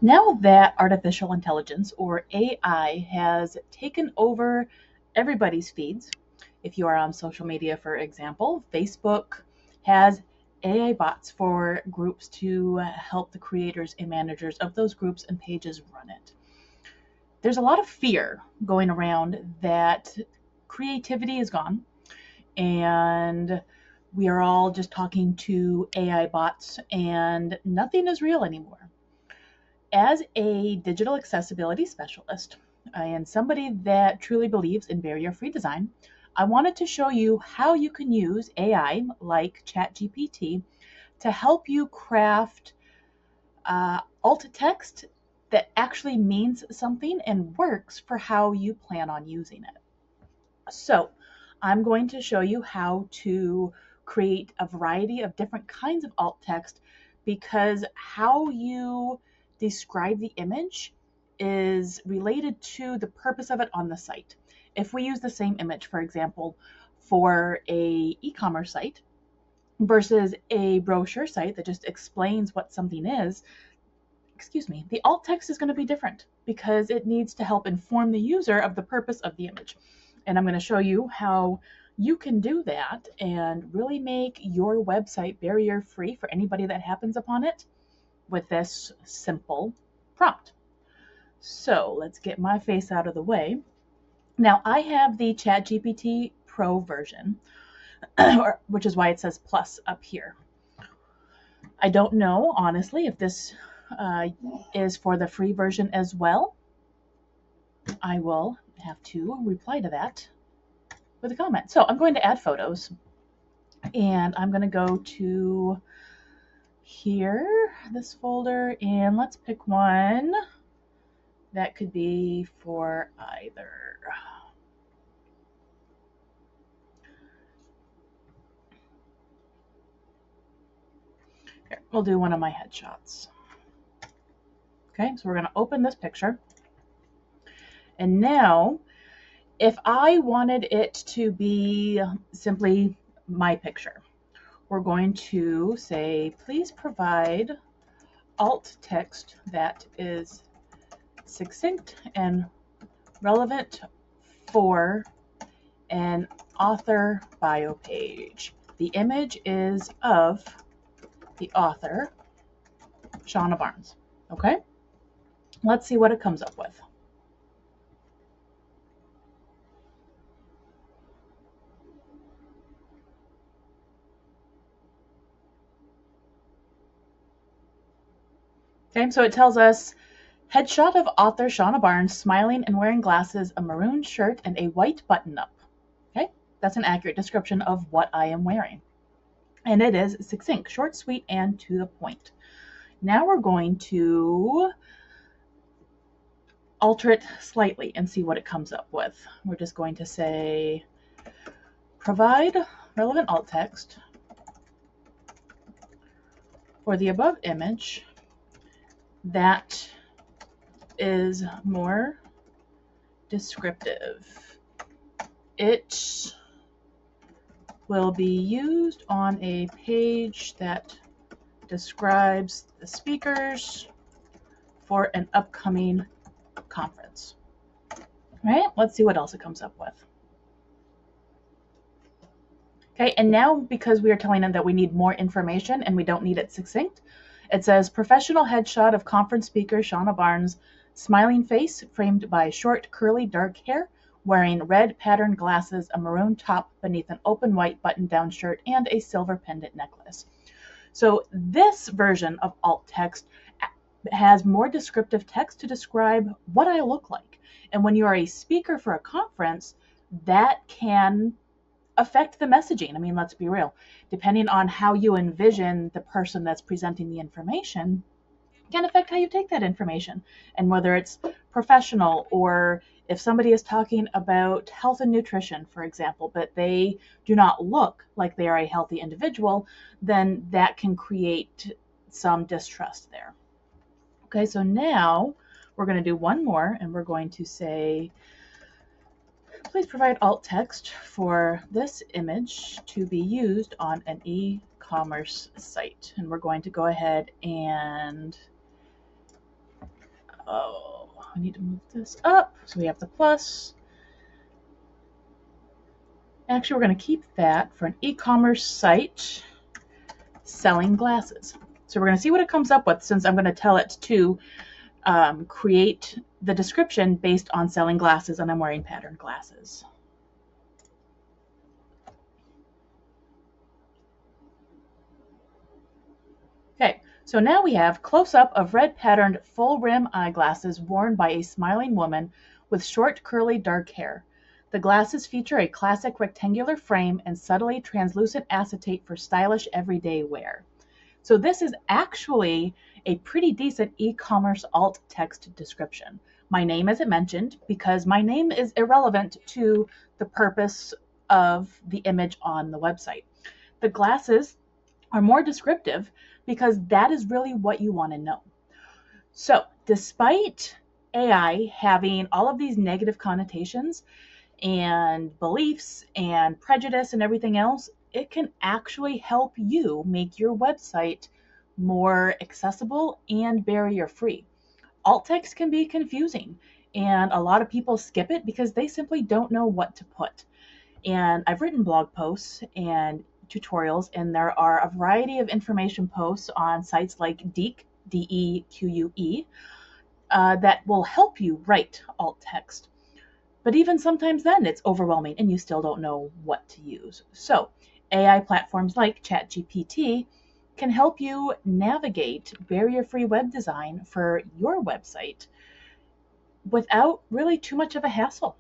Now that artificial intelligence, or AI, has taken over everybody's feeds, if you are on social media, for example, Facebook has AI bots for groups to help the creators and managers of those groups and pages run it. There's a lot of fear going around that creativity is gone and we are all just talking to AI bots and nothing is real anymore. As a digital accessibility specialist and somebody that truly believes in barrier-free design, I wanted to show you how you can use AI like ChatGPT to help you craft alt text that actually means something and works for how you plan on using it. So I'm going to show you how to create a variety of different kinds of alt text because how you describe the image is related to the purpose of it on the site. If we use the same image, for example, for a e-commerce site versus a brochure site that just explains what something is, the alt text is going to be different because it needs to help inform the user of the purpose of the image. And I'm going to show you how you can do that and really make your website barrier free for anybody that happens upon it with this simple prompt. So let's get my face out of the way. Now I have the ChatGPT Pro version, which is why it says plus up here. I don't know, honestly, if this is for the free version as well. I will have to reply to that with a comment. So I'm going to add photos and I'm going to go to here, this folder, and let's pick one that could be for either. Here, we'll do one of my headshots. Okay, so we're going to open this picture. And now, if I wanted it to be simply my picture, we're going to say, please provide alt text that is succinct and relevant for an author bio page. The image is of the author, Shauna Barnes. Okay, let's see what it comes up with. Okay, so it tells us headshot of author Shauna Barnes smiling and wearing glasses, a maroon shirt, and a white button-up. Okay, that's an accurate description of what I am wearing. And it is succinct, short, sweet, and to the point. Now we're going to alter it slightly and see what it comes up with. We're just going to say, provide relevant alt text for the above image that is more descriptive. It will be used on a page that describes the speakers for an upcoming conference. All right, let's see what else it comes up with. Okay, and now because we are telling them that we need more information and we don't need it succinct, it says professional headshot of conference speaker Shauna Barnes, smiling face framed by short, curly, dark hair, wearing red patterned glasses, a maroon top beneath an open white button-down shirt, and a silver pendant necklace. So this version of alt text has more descriptive text to describe what I look like. And when you are a speaker for a conference, that can affect the messaging. I mean, let's be real. Depending on how you envision the person that's presenting the information can affect how you take that information and whether it's professional or if somebody is talking about health and nutrition, for example, but they do not look like they are a healthy individual, then that can create some distrust there. Okay, so now we're going to do one more and we're going to say, please provide alt text for this image to be used on an e-commerce site. And we're going to go ahead and Oh, I need to move this up. So we have the plus. Actually, we're going to keep that for an e-commerce site selling glasses. So we're going to see what it comes up with, since I'm going to tell it to create the description based on selling glasses, and I'm wearing patterned glasses. Okay, so now we have close-up of red patterned full rim eyeglasses worn by a smiling woman with short curly dark hair. The glasses feature a classic rectangular frame and subtly translucent acetate for stylish everyday wear. So this is actually a pretty decent e-commerce alt text description. My name isn't mentioned because my name is irrelevant to the purpose of the image on the website. The glasses are more descriptive because that is really what you want to know. So despite AI having all of these negative connotations and beliefs and prejudice and everything else, it can actually help you make your website more accessible and barrier-free. Alt text can be confusing, and a lot of people skip it because they simply don't know what to put. And I've written blog posts and tutorials, and there are a variety of information posts on sites like Deque, D-E-Q-U-E, that will help you write alt text. But even sometimes then it's overwhelming and you still don't know what to use. So AI platforms like ChatGPT can help you navigate barrier-free web design for your website without really too much of a hassle.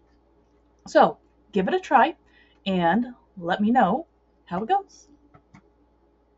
So give it a try and let me know how it goes.